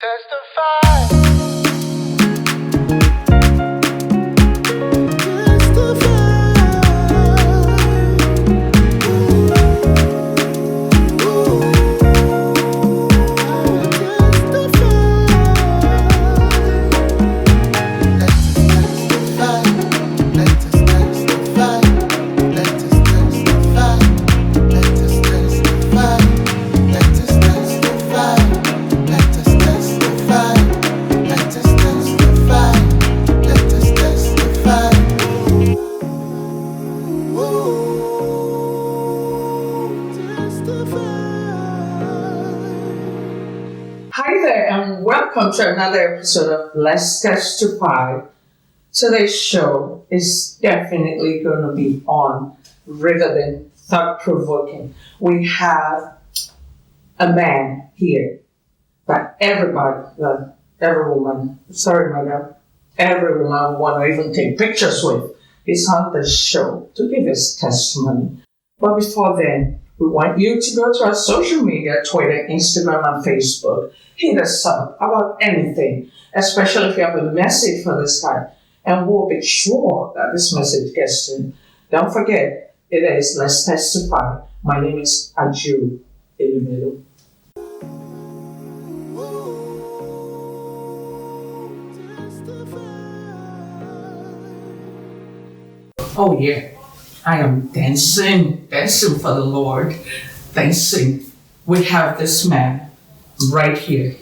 Testify. Hi there, and welcome to another episode of Let's Testify. Today's show is definitely going to be on rather than thought-provoking. We have a man here that every woman want to even take pictures with. He's on the show to give his testimony. But before then, we want you to go to our social media, Twitter, Instagram, and Facebook. Hit us up about anything, especially if you have a message for this guy. And we'll be sure that this message gets to him. Don't forget, it is Let's Testify. My name is AJU Elumelu. Oh yeah, I am dancing for the Lord, dancing. We have this man right here.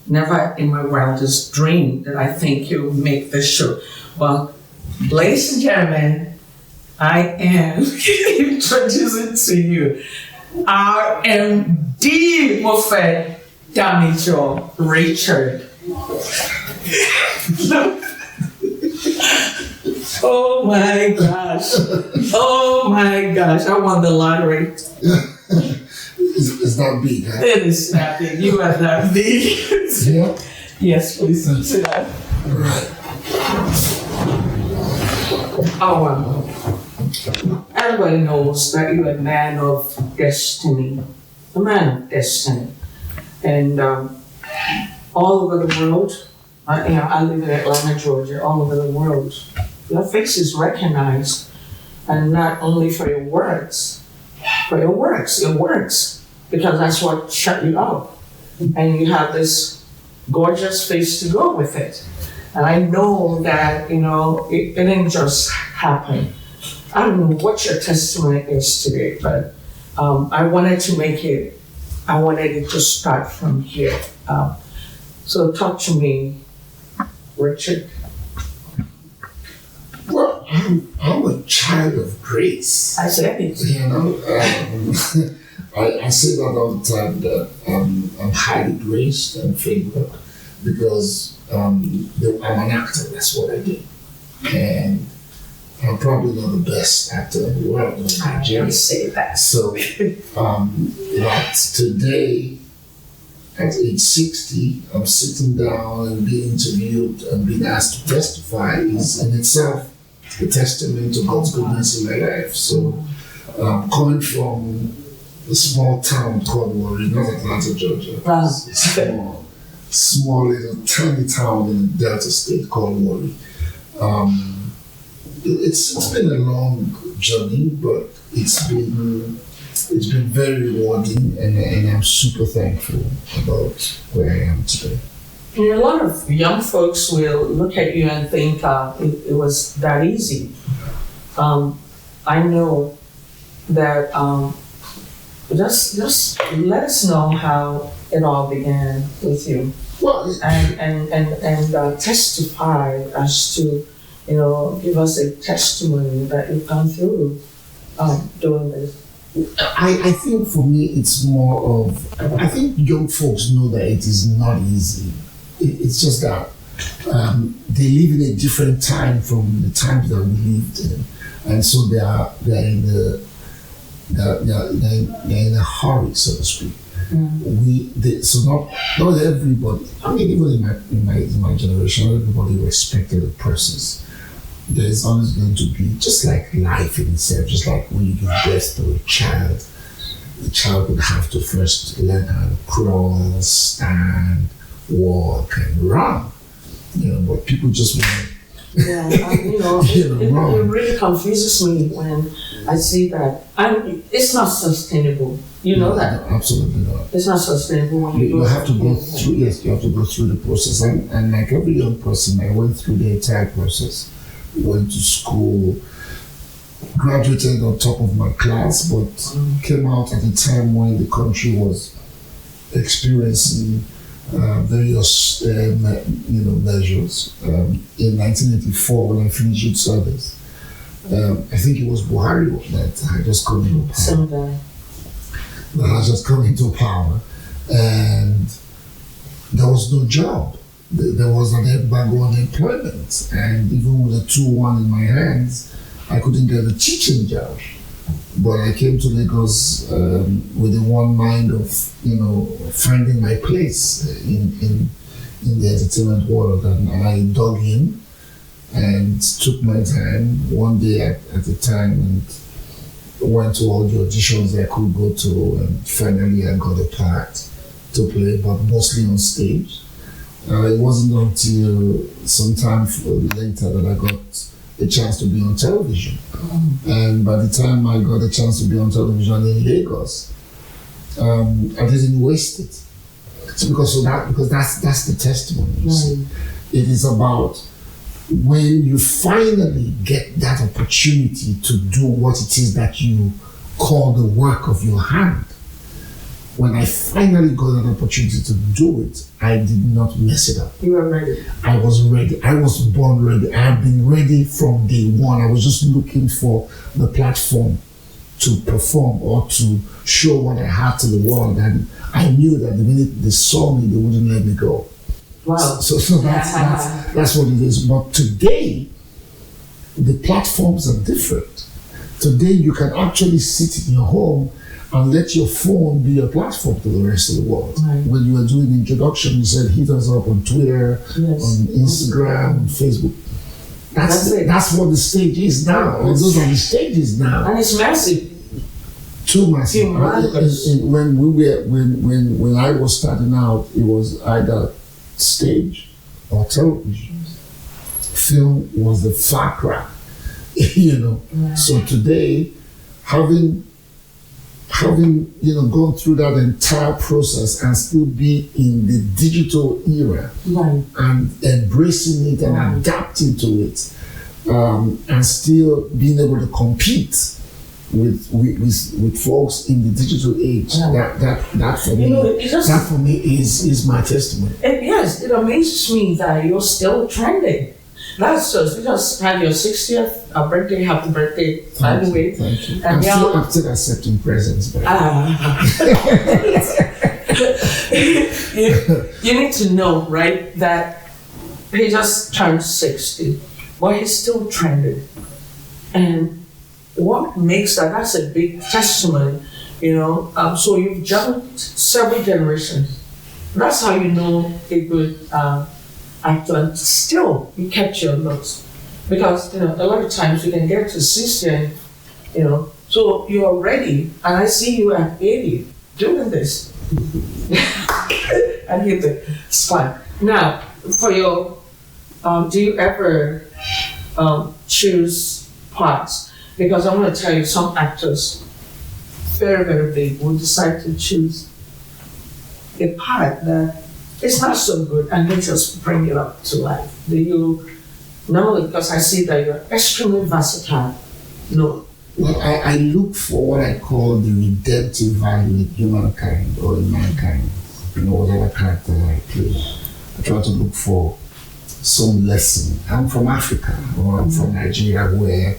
Never in my wildest dream did I think he would make this show. Well, ladies and gentlemen, I am introducing to you RMD Mofe Damijo, Richard. Oh my gosh, I won the lottery. It's not big, huh? It is not big. You are not big. Yeah? Yes, please sit down. Right. Oh, wow. Everybody knows that you're a man of destiny. A man of destiny. And all over the world, I live in Atlanta, Georgia, all over the world, your face is recognized, and not only for your works, because that's what shut you up. And you have this gorgeous face to go with it. And I know that, it didn't just happen. I don't know what your testimony is today, but I wanted it to start from here. So talk to me, Richard. Well, I'm a child of grace. I said it. I say that all the time, that I'm highly graced and favored because I'm an actor. That's what I do. And I'm probably not the best actor in the world in Nigeria. I say that. So, but today, at age 60, I'm sitting down and being interviewed and being asked to testify is in itself a testament to God's goodness in my life. So, coming from a small town called Warri, not Atlanta, Georgia. It's a small little tiny town in the Delta State called Warri. It's been a long journey, but it's been very rewarding, and I'm super thankful about where I am today. A lot of young folks will look at you and think it was that easy. I know that just let us know how it all began with you. Well, and testify as to, give us a testimony that you've gone through doing this. I think for me it's more of, I think young folks know that it is not easy. It's just that they live in a different time from the times that we lived in, and so they're in a hurry, so to speak. So not everybody. I mean, even in my generation, not everybody respected the process. There is always going to be, just like life in itself, just like when you give birth to a child, the child would have to first learn how to crawl, stand, walk and run, but people just want it really confuses me when I see that. It's not sustainable. You know that? No, absolutely not. It's not sustainable when you have to go through. Yes, you have to go through the process. And like every young person, I went through the entire process. Went to school, graduated on top of my class, but came out at a time when the country was experiencing various measures. In 1984, when I finished youth service, I think it was Buhari that had just come into power. That had just come into power, and there was no job. There was an embargo on employment, and even with a 2-1 in my hands, I couldn't get a teaching job. But I came to Lagos with the one mind of, finding my place in the entertainment world, and I dug in and took my time, one day at a time, and went to all the auditions I could go to, and finally I got a part to play, but mostly on stage. It wasn't until sometime later that I got a chance to be on television. And by the time I got a chance to be on television in Lagos, I didn't waste it. Because that's the testimony. You see. It is about when you finally get that opportunity to do what it is that you call the work of your hand. When I finally got an opportunity to do it, I did not mess it up. You were ready. I was ready. I was born ready. I have been ready from day one. I was just looking for the platform to perform or to show what I had to the world. And I knew that the minute they saw me, they wouldn't let me go. Wow. So that's what it is. But today, the platforms are different. Today, you can actually sit in your home and let your phone be a platform to the rest of the world. Right. When you were doing the introduction, you said hit us up on Twitter, on Instagram, on Facebook. That's what the stage is now. Those are the stages now. And it's massive. Too massive. When I was starting out, it was either stage or television. Film was the far cry, Right. So today, having gone through that entire and still be in the digital era, right, and embracing it and adapting to it, and still being able to compete with folks in the digital age, that for me, that for me is my testimony. Yes, it amazes me that you're still trending. That's just, you just had your 60th birthday, happy birthday, by the way. Thank you. I'm still accepting presents. You need to know, right, that he just turned 60, but he's still trending. And what makes that's a big testament, so you've jumped several generations. That's how you know a good actor, and still you kept your looks. Because, a lot of times you can get to 60 and, so you're ready, and I see you at 80 doing this. And it's fun. Now, for your, do you ever choose parts? Because I want to tell you, some actors, very, very big, will decide to choose a part that is not so good and they just bring it up to life. Do you know? Because I see that you're extremely versatile. No. Well, I look for what I call the redemptive value in humankind or in mankind. Whatever character I play. I try to look for some lesson. I'm from Africa, or I'm from Nigeria, where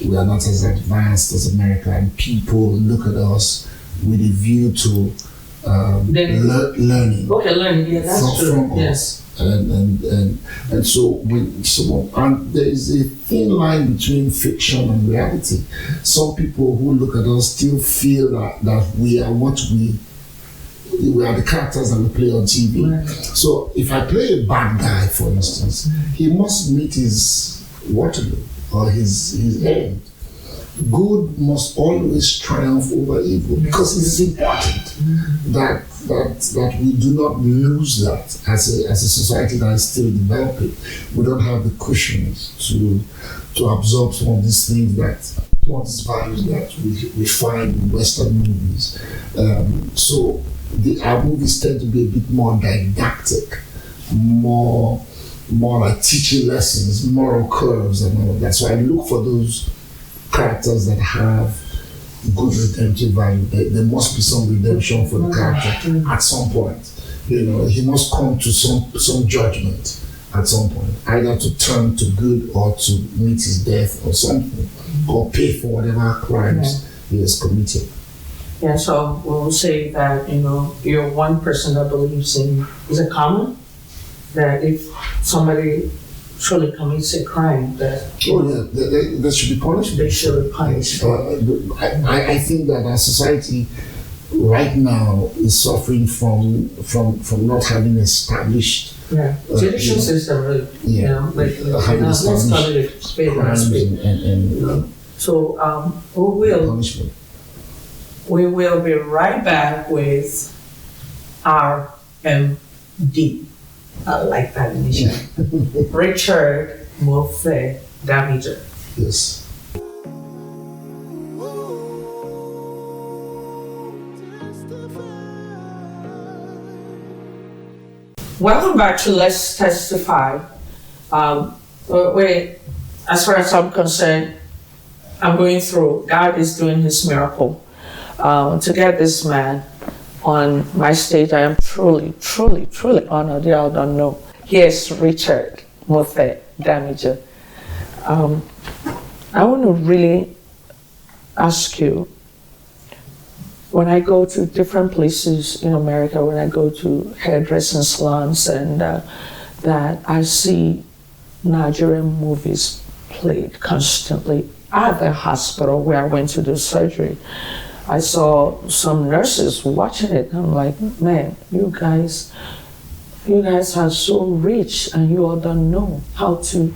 we are not as advanced as America, and people look at us with a view to learning. Okay, learning. Yeah, that's true. Yes. And so when there is a thin line between fiction and reality. Some people who look at us still feel that we are what we are the characters that we play on TV. Right. So if I play a bad guy, for instance, he must meet his Waterloo or his end. good must always triumph over evil, because it is important that we do not lose that as a society that is still developing. We don't have the cushions to absorb some of these things, that some of these values that we find in Western movies. So our movies tend to be a bit more didactic, more like teaching lessons, moral curves, and all of that. So I look for those characters that have good redemptive value. There must be some redemption for the character at some point. He must come to some judgment at some point, either to turn to good or to meet his death or something, or pay for whatever crimes he has committed. Yeah, so we'll say that, you're one person that believes in, is it common that if somebody truly commits a crime, that they should be punished. They should be punished. I think that our society right now is suffering from not having established judicial system, really. Let's call it a spade and a spade. So we will be right back with RMD. I like that initial. Richard Mofe Damijo. Yes. Welcome back to Let's Testify. As far as I'm concerned, I'm going through, God is doing his miracle. To get this man on my stage, I am truly, truly, truly honored. Y'all don't know. Here's Richard Mofe Damijo. I want to really ask you, when I go to different places in America, when I go to hairdressing salons, and that I see Nigerian movies played constantly. At the hospital where I went to do surgery, I saw some nurses watching it. I'm like, man, you guys are so rich, and you all don't know how to,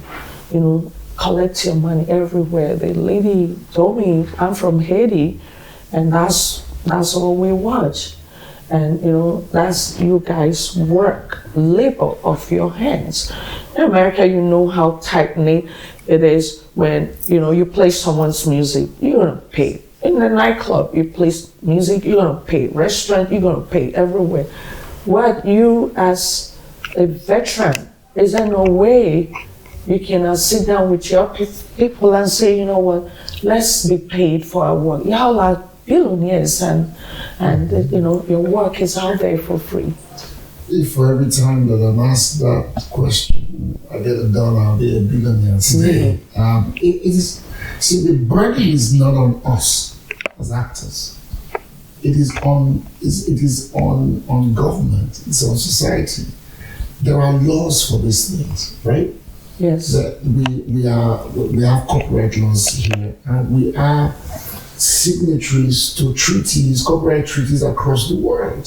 collect your money everywhere. The lady told me, I'm from Haiti, and that's all we watch. And that's you guys work, labor of your hands. In America, you know how tight-knit it is when you play someone's music, you're gonna pay. In the nightclub, you play music, you're gonna pay. Restaurant, you're gonna pay. Everywhere. What you as a veteran, is there no way you can sit down with your people and say, you know what, let's be paid for our work. Y'all are billionaires, and your work is out there for free. If for every time that I'm asked that question, I get $1, I'll be a billionaire today. The burden is not on us as actors. It is on government. It's on society. There are laws for these things, right? Yes. We have corporate laws here, and we are signatories to treaties, corporate treaties across the world.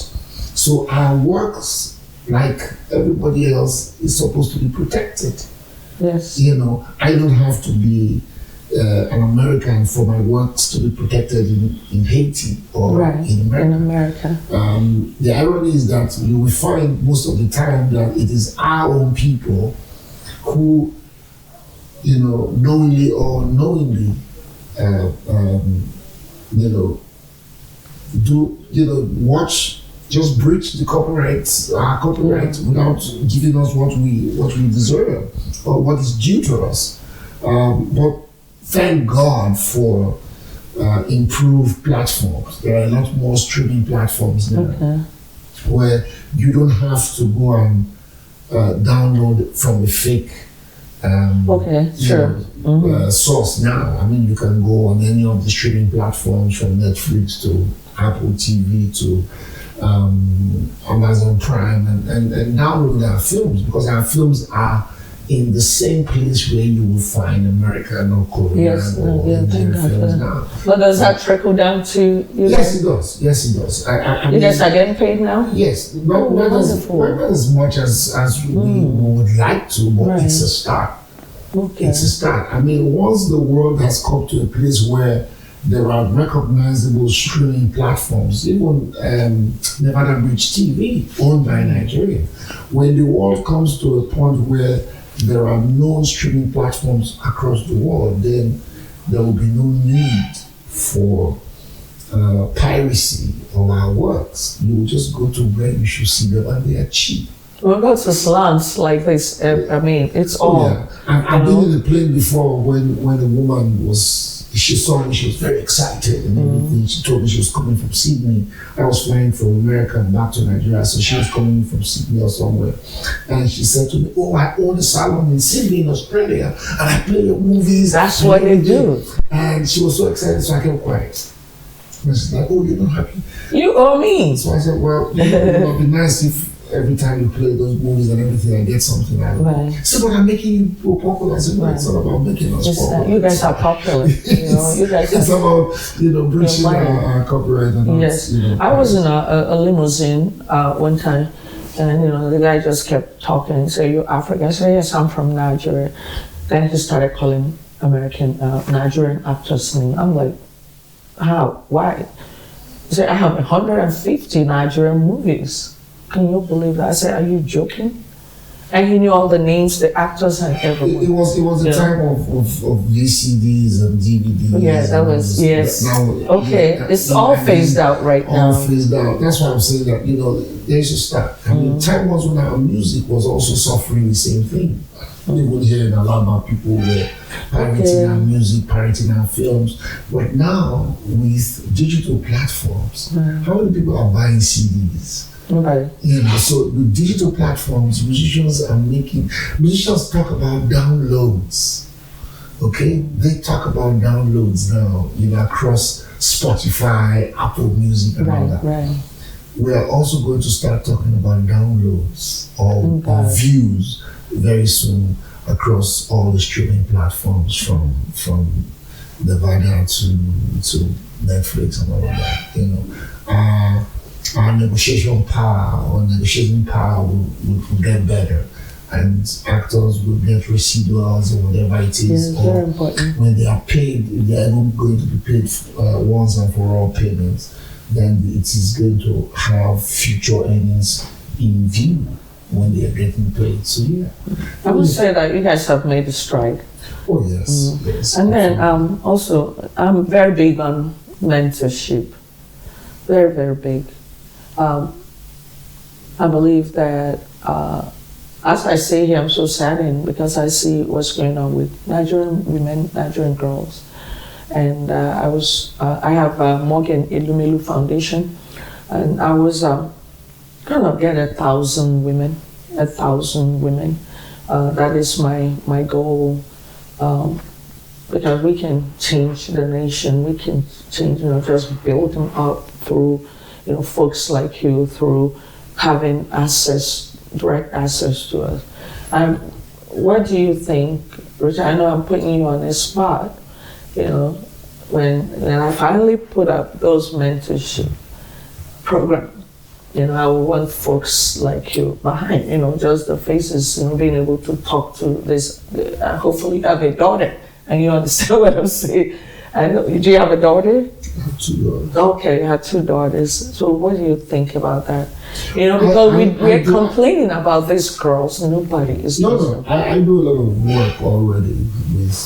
So our works, like everybody else, is supposed to be protected. Yes. I don't have to be an American for my works to be protected in Haiti or in America. The irony is that you will find most of the time that it is our own people who, knowingly or unknowingly, just breach the our copyright without giving us what we deserve or what is due to us. But thank God for improved platforms. There are a lot more streaming platforms now where you don't have to go and download from a fake source now. I mean, you can go on any of the streaming platforms, from Netflix to Apple TV to Amazon Prime, and download our films, because our films are in the same place where you will find American or Korean or Indian films now. But does that trickle down to you? Yes, it does. You guys are getting paid now? Yes, not as much as we would like to, but it's a start. Okay. It's a start. I mean, once the world has come to a place where there are recognizable streaming platforms, even Nevada Bridge TV, owned by Nigeria. When the world comes to a point where there are known streaming platforms across the world, then there will be no need for piracy of our works. You will just go to where you should see them, and they are cheap. Well, go to salons like this. I mean, it's all. Yeah. I've been in a plane before when a woman she saw me, she was very excited and everything. She told me she was coming from Sydney. I was flying from America and back to Nigeria, so she was coming from Sydney or somewhere. And she said to me, "Oh, I own a salon in Sydney, in Australia, and I play your movies." That's what they do. And she was so excited, so I kept quiet. And she's like, "Oh, you're not happy?" You owe me. So I said, "Well, it would be nice if every time you play those movies and everything, I get something out of it." Right. So, but I'm making you popular. I said, "No, it's not about making us popular. You guys are popular. You guys it's about, breaching our copyright and all. Yes. I was in a limousine one time, and the guy just kept talking and said, "You're African?" I said, "Yes, I'm from Nigeria." Then he started calling Nigerian actors' name. I'm like, how? Why? He said, "I have 150 Nigerian movies." Can you believe that? I said, "Are you joking?" And he knew all the names, the actors, and everyone. It was a time of VCDs and DVDs. Yeah, that was, yes. It's all phased out right now. All phased out. That's why I'm saying that, there's a start. I mean, time was when our music was also suffering the same thing. You would hear a lot about people were pirating our music, pirating our films. But now, with digital platforms, how many people are buying CDs? Okay. So with digital platforms, musicians talk about downloads. Okay, they talk about downloads now, across Spotify, Apple Music, and all that. Right. We are also going to start talking about downloads or views very soon across all the streaming platforms, from Nevada to Netflix and all of that. Our negotiation power will get better, and actors will get residuals or whatever it is. Yeah, very important. When they are paid, if they are even going to be paid once and for all payments, then it is going to have future earnings in view when they are getting paid. So yeah, I would say that you guys have made a stride. Oh yes, yes. And then also, I'm very big on mentorship. Very, very big. I believe that, as I say here, I'm so saddened because I see what's going on with Nigerian women, Nigerian girls. And I have a Morgan Elumelu Foundation, and I was gonna get 1,000 women. That is my goal, because we can change the nation. We can change, just building up through folks like you, through having direct access to us. What do you think, Richard? I know I'm putting you on the spot. When I finally put up those mentorship programs, I want folks like you behind, just the faces, being able to talk to this. Hopefully, you have a daughter, and you understand what I'm saying. Do you have a daughter? I have 2 daughters. Okay, you have 2 daughters. So what do you think about that? Because we're complaining about these girls. Nobody is. No. I do a lot of work already with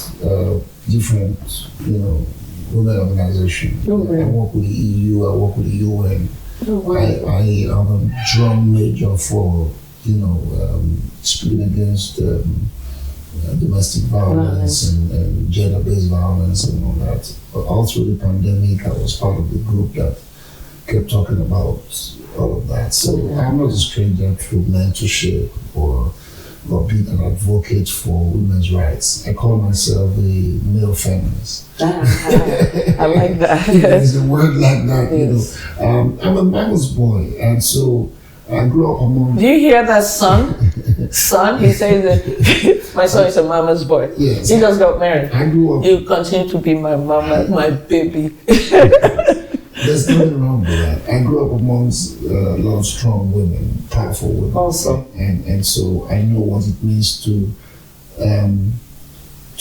different, women organizations. Oh, really? I work with the EU. I work with the UN. Oh, right. I am a drum major for, speaking against domestic violence and gender-based violence and all that. But all through the pandemic, I was part of the group that kept talking about all of that. So I'm not a stranger to mentorship or being an advocate for women's rights. I call myself a male feminist. I like that. There's a word like that, I'm a mama's boy, and so I grew up among... Do you hear that, son? Son, he says that my son is a mama's boy. Yes. He just got married. I grew up... You continue to be my mama, my baby. There's nothing wrong with that. I grew up amongst a lot of strong women, powerful women. Also. And so I know what it means to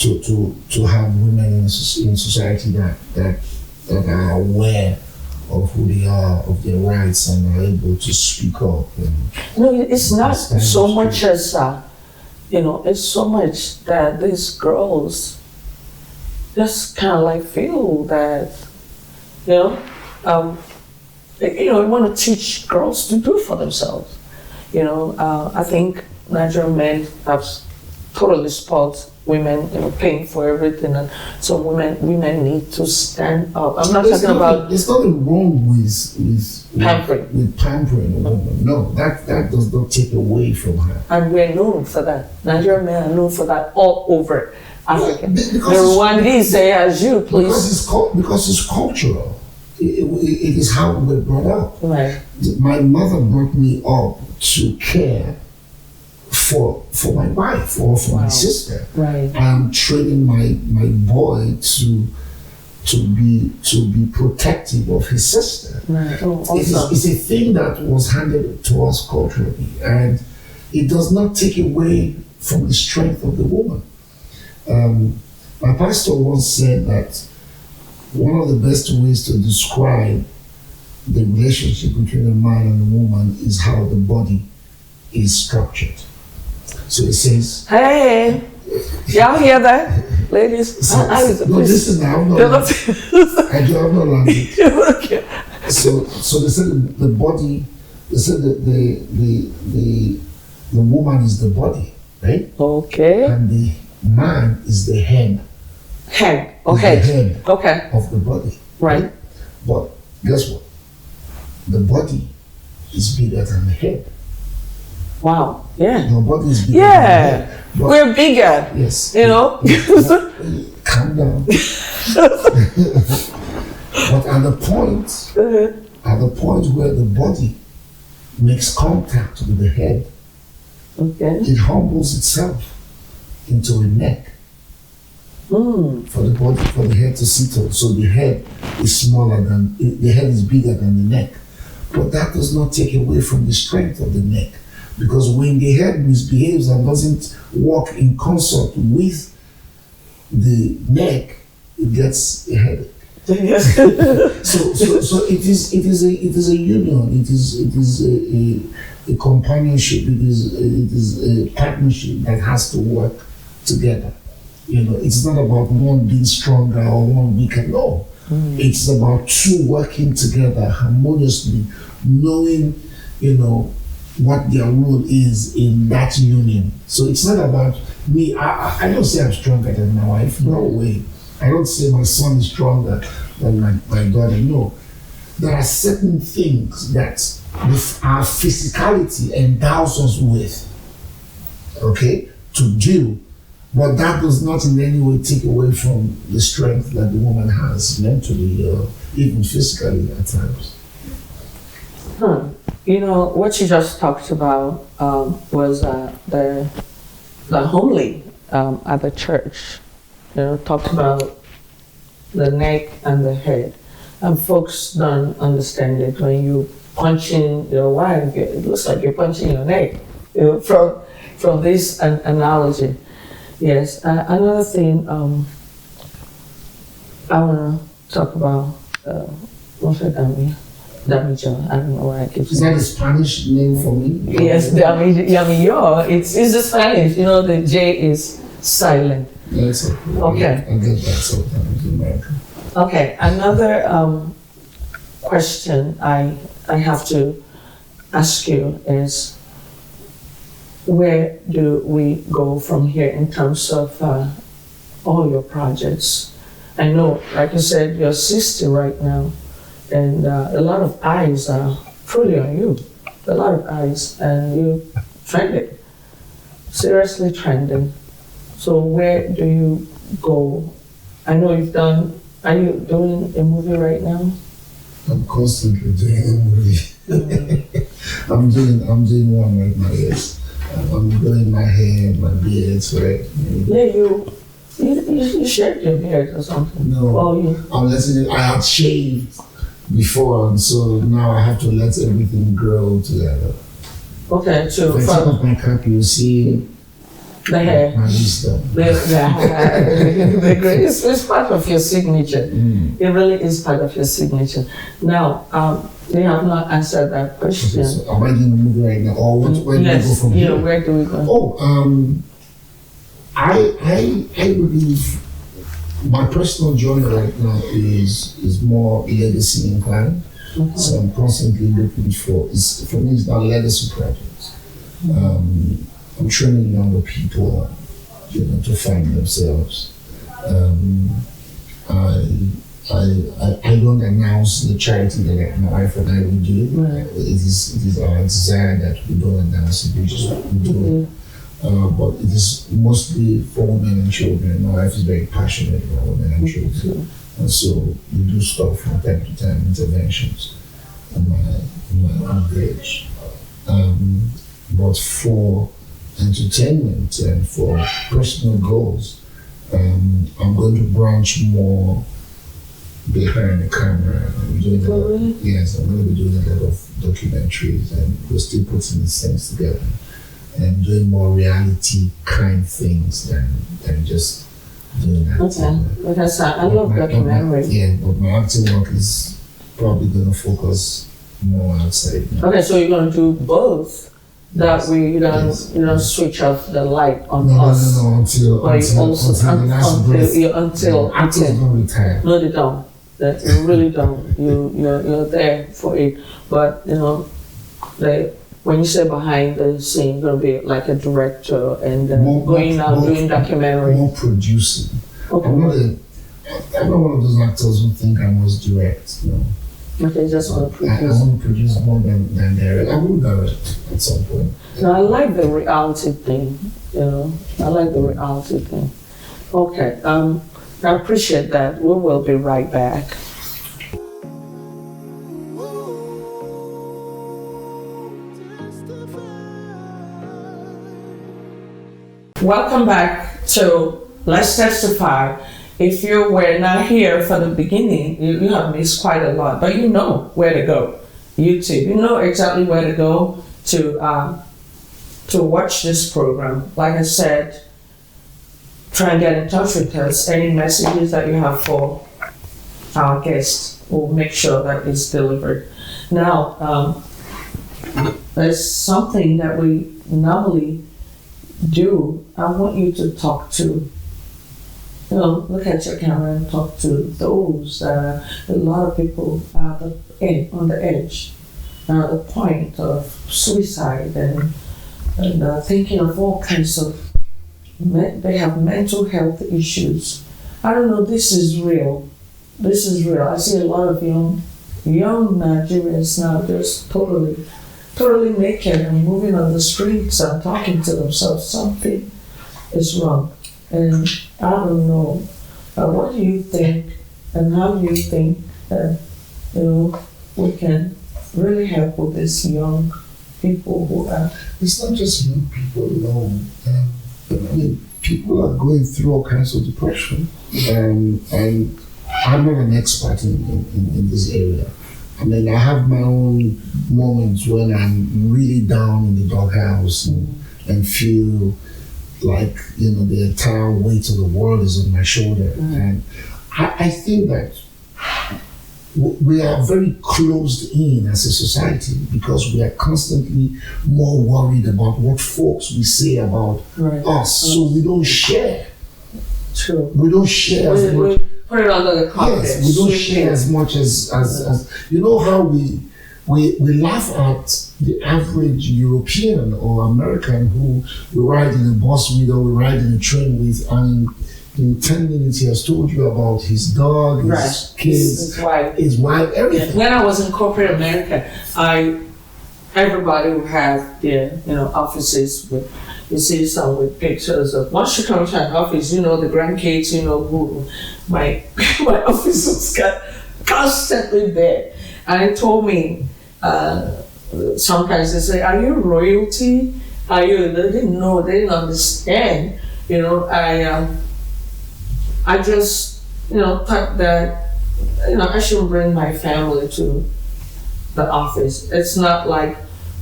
to have women in society that are aware of who they are, of their rights, and are able to speak up. No, it's not so much as it's so much that these girls just kind of like feel that you want to teach girls to do for themselves. I think Nigerian men have totally spoiled women, paying for everything, and so women need to stand up. I'm not talking about. There's nothing wrong with pampering. With pampering a woman. No, that does not take away from her. And we're known for that. Nigerian men are known for that all over Africa. The Rwandese say, AJU, please. Because it's cultural. It is how we were brought up. Right. My mother brought me up to care for my wife or for my sister. Right. I'm training my boy to be protective of his sister. Right. Oh, awesome. It's a thing that was handed to us culturally, and it does not take away from the strength of the woman. My pastor once said that one of the best ways to describe the relationship between a man and a woman is how the body is structured. So it says, "Hey, y'all hear that, ladies?" Listen, I do have no language. Okay. So they said the body. They said that the woman is the body, right? Okay. And the man is the head. Head. Okay. The head. Okay. Of the body. Right. But guess what? The body is bigger than the head. Wow. Yeah. The body is bigger. Yeah. Than the head. But we're bigger. Yes. Calm down. But at the point where the body makes contact with the head, it humbles itself into a neck for the head to sit on. So the head is bigger than the neck. But that does not take away from the strength of the neck. Because when the head misbehaves and doesn't work in concert with the neck, it gets a headache. Yes. so it is a union. It is a companionship. It is a partnership that has to work together. It's not about one being stronger or one weaker. No, it's about two working together harmoniously, knowing what their role is in that union. So it's not about me. I don't say I'm stronger than my wife. No way. I don't say my son is stronger than my daughter. No. There are certain things that our physicality endows us with, to do. But that does not in any way take away from the strength that the woman has mentally or even physically at times. What you just talked about was the homily at the church. Talked about the neck and the head. And folks don't understand it. When you punching your wife, it looks like you're punching your neck. From this analogy. Yes. Another thing I want to talk about, Mofe Damijo. I don't know why I keep saying. Is that a Spanish name for me? Yes, Damijo. It's the Spanish. The J is silent. Yes. Okay. I get that sometimes in America. Okay. Another question I have to ask you is, where do we go from here in terms of all your projects? I know, like you said, you're 60 right now, and a lot of eyes are truly on you. A lot of eyes, and you trending, seriously trending. So where do you go? I know are you doing a movie right now? I'm constantly doing a movie. I'm doing one right now, yes. I'm growing my hair, my beard, right? Yeah, you shaved your beard or something. No, I had shaved before, and so now I have to let everything grow together. Okay, so if I take off my cap, you see The hair. My wisdom. The grace is part of your signature. It really is part of your signature. Now, they have not answered that question. Okay, so am I going to move right now? Or where do we go from here? Where do we go? Oh, I believe my personal journey right now is more legacy inclined. So I'm constantly looking for me it's not legacy projects. I'm training younger people, to find themselves. I don't announce the charity that my wife and I will do. Right. It is our desire that we don't announce it, we just do it. But it is mostly for women and children. My wife is very passionate about women and children. And so we do stuff from time to time, interventions in my village. But for entertainment and for personal goals, I'm going to branch more behind the camera. I'm going to be doing a lot of documentaries, and we're still putting these things together and doing more reality kind things than just doing that. Okay, because I love documentaries. But my acting work is probably going to focus more outside now. Okay, so you're going to do both. That way you don't switch off the light on us. No, until the last breath. Until don't retire. No, they don't. You really don't. You're there for it. But when you say behind the scene, you're gonna be like a director and going out doing documentary. More producing. Okay. I'm not one of those actors who think I must direct. Okay, just want to produce. I want to produce more than direct. I will direct at some point. No, I like the reality thing. I like the reality thing. Okay, I appreciate that. We will be right back. Welcome back to Let's Testify. If you were not here for the beginning, you have missed quite a lot, but you know where to go. YouTube, you know exactly where to go to watch this program. Like I said, try and get in touch with us. Any messages that you have for our guests, we'll make sure that it's delivered. Now, there's something that we normally do. I want you to talk to, look at your camera and talk to those that are, a lot of people are on the edge, the point of suicide and thinking of all kinds of, they have mental health issues. I don't know, this is real. This is real. I see a lot of young Nigerians now just totally naked and moving on the streets and talking to themselves. Something is wrong. And I don't know, what do you think and how do you think that, we can really help with these young people who are... It's not just young people alone. People are going through all kinds of depression. And I'm not an expert in this area. I have my own moments when I'm really down in the doghouse and feel like, the entire weight of the world is on my shoulder. And I think that we are very closed in as a society because we are constantly more worried about what folks will say about us. So we don't share. True. We don't share as much. Put it under the carpet. Yes, we don't share as much as how we laugh at the average European or American who we ride in a bus with or we ride in a train with, and in 10 minutes he has told you about his dog, his kids, his wife, everything. When I was in corporate America, everybody would have their offices with, you see some with pictures of, once you come to an office, the grandkids, who my officers got constantly there. And they told me, sometimes they say, are you royalty? They didn't know, they didn't understand. I just, thought that, I shouldn't bring my family to the office. It's not like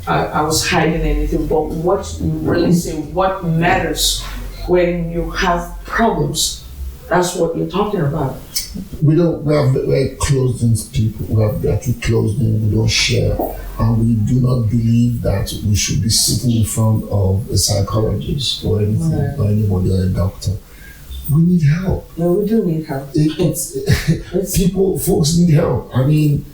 I was hiding anything, but what you really say, what matters when you have problems, that's what you're talking about. We are very closed-in people. We are too closed-in. We don't share, and we do not believe that we should be sitting in front of a psychologist or anything, or anybody, or a doctor. We need help. No, we do need help. Folks need help. I mean,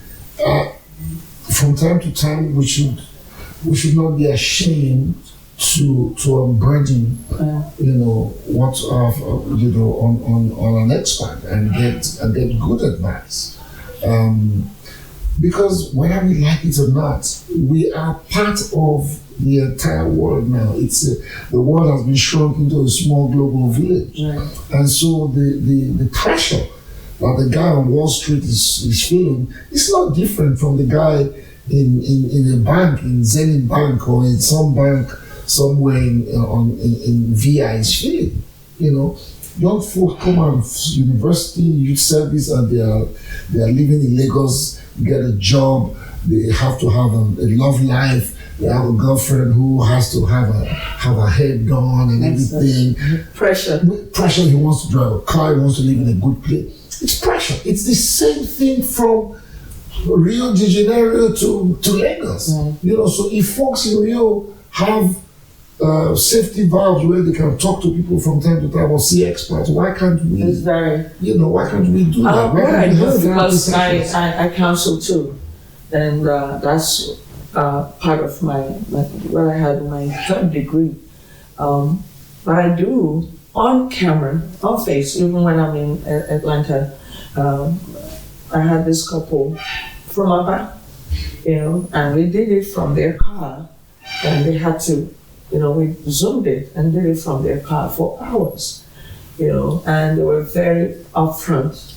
from time to time, we should not be ashamed to unburden, what on an expert and get good advice. Because whether we like it or not, we are part of the entire world now. The world has been shrunk into a small global village, and so the pressure that the guy on Wall Street is feeling is not different from the guy in a bank, in Zenith Bank, or in some bank somewhere in VI is feeling. Young folk come out of university, youth service, and they are living in Lagos, get a job, they have to have a love life, they have a girlfriend who has to have her hair done and everything. Pressure, he wants to drive a car, he wants to live in a good place. It's pressure. It's the same thing from Rio de Janeiro to Lagos. So if folks in Rio have safety valves where they can talk to people from time to time or see experts, why can't we? Why can't we do that? What I do, because I counsel too, and that's part of what I had in my third degree. But I do on camera, on face, even when I'm in Atlanta. I had this couple from Abba, and we did it from their car, and they had to. We zoomed it and did it from their car for hours, and they were very upfront.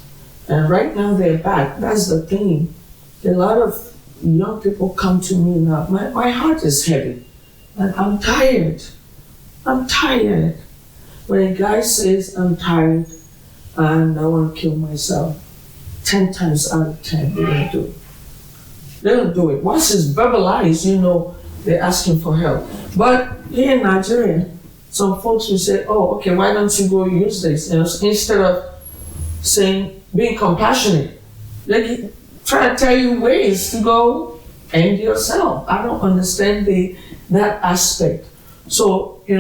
And right now they're back. That's the thing. A lot of young people come to me now. My heart is heavy, and I'm tired. When a guy says, I'm tired, and I want to kill myself, 10 times out of 10, they don't do it. They don't do it. Once it's verbalized, they're asking for help. But here in Nigeria, some folks will say, oh, okay, why don't you go use this? Instead of being compassionate, they try to tell you ways to go end yourself. I don't understand that aspect. So, we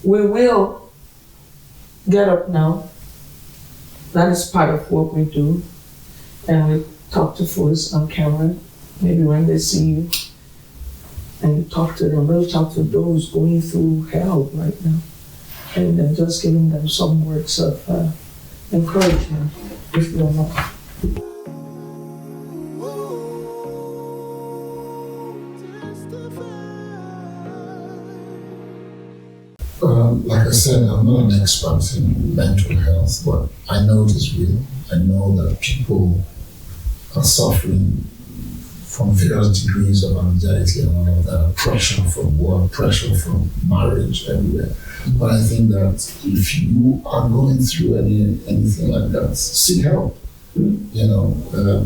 will get up now. That is part of what we do. And we talk to folks on camera, maybe when they see you. And you talk to them, really talk to those going through hell right now. And then just giving them some words of encouragement, if they're not. Like I said, I'm not an expert in mental health, but I know it is real. I know that people are suffering from various degrees of anxiety and all of that, pressure from work, pressure from marriage, everywhere. But I think that if you are going through anything like that, seek help.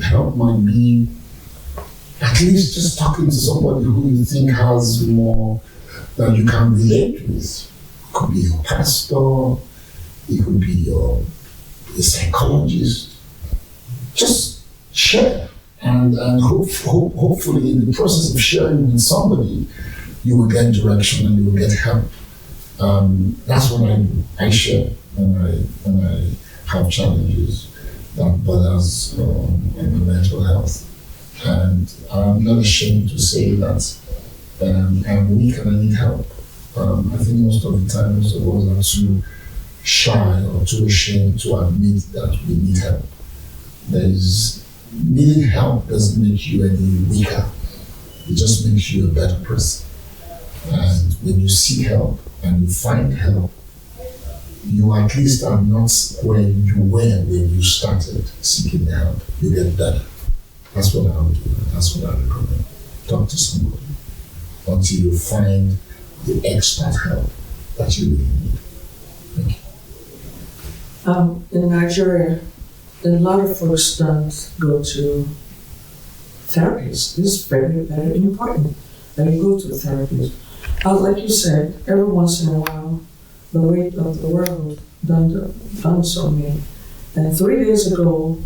Help might be at least just talking to somebody who you think has more that you can relate with. It could be your pastor, it could be a psychologist. Just share. And hopefully in the process of sharing with somebody, you will get direction and you will get help. That's what I do. I share when I have challenges that bothers my mental health. And I'm not ashamed to say that I'm weak and I need help. I think most of the time most of us are too shy or too ashamed to admit that we need help. Needing help doesn't make you any weaker. It just makes you a better person. And when you seek help and you find help, you at least are not where you were when you started seeking the help. You get better. That's what I would do. That's what I recommend. Talk to somebody until you find the expert help that you really need. Thank you. In Nigeria, a lot of folks don't go to therapists. This is very, very important. and you go to therapy. Like you said, every once in a while, the weight of the world dawns on me. And 3 days ago,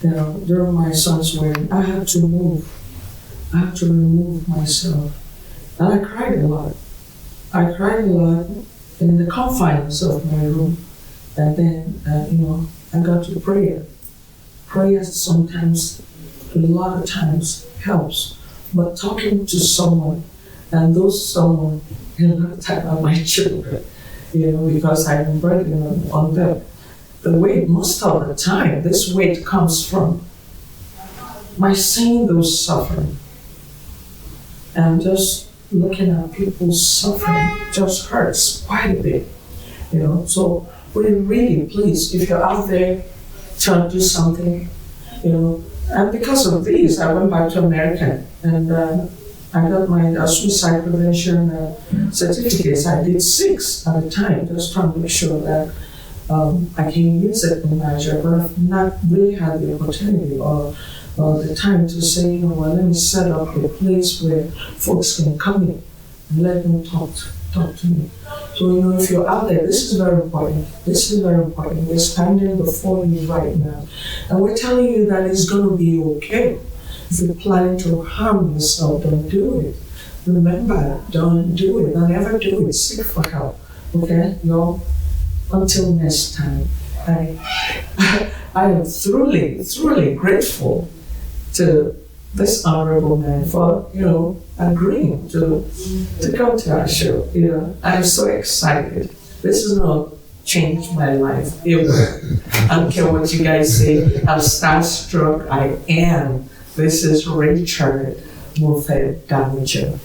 during my son's wedding, I had to move. I had to remove myself. And I cried a lot. I cried a lot in the confines of my room. And then, I got to prayer. Prayer sometimes, a lot of times, helps. But talking to someone, and those someone, a lot of time are my children, because I'm burdened on them. The weight, most of the time, this weight comes from my seeing those suffering. And just looking at people suffering just hurts quite a bit, So really, please, if you're out there trying to do something, and because of these, I went back to America and I got my suicide prevention certificates. I did 6 at a time, just trying to make sure that I can use it in Nigeria, but I've not really had the opportunity or the time to say, let me set up a place where folks can come in and let them talk to me. So, if you're out there, this is very important. This is very important. We're standing before you right now, and we're telling you that it's going to be okay. If you're planning to harm yourself, don't do it. Remember, don't do it. Don't ever do it. Seek for help. Okay? Until next time, I am truly grateful to this honorable man for, agreeing to come to our show. I'm so excited. This is going to change my life. It will. I don't care what you guys say. I'm starstruck. I am. This is Richard Mofe Damijo.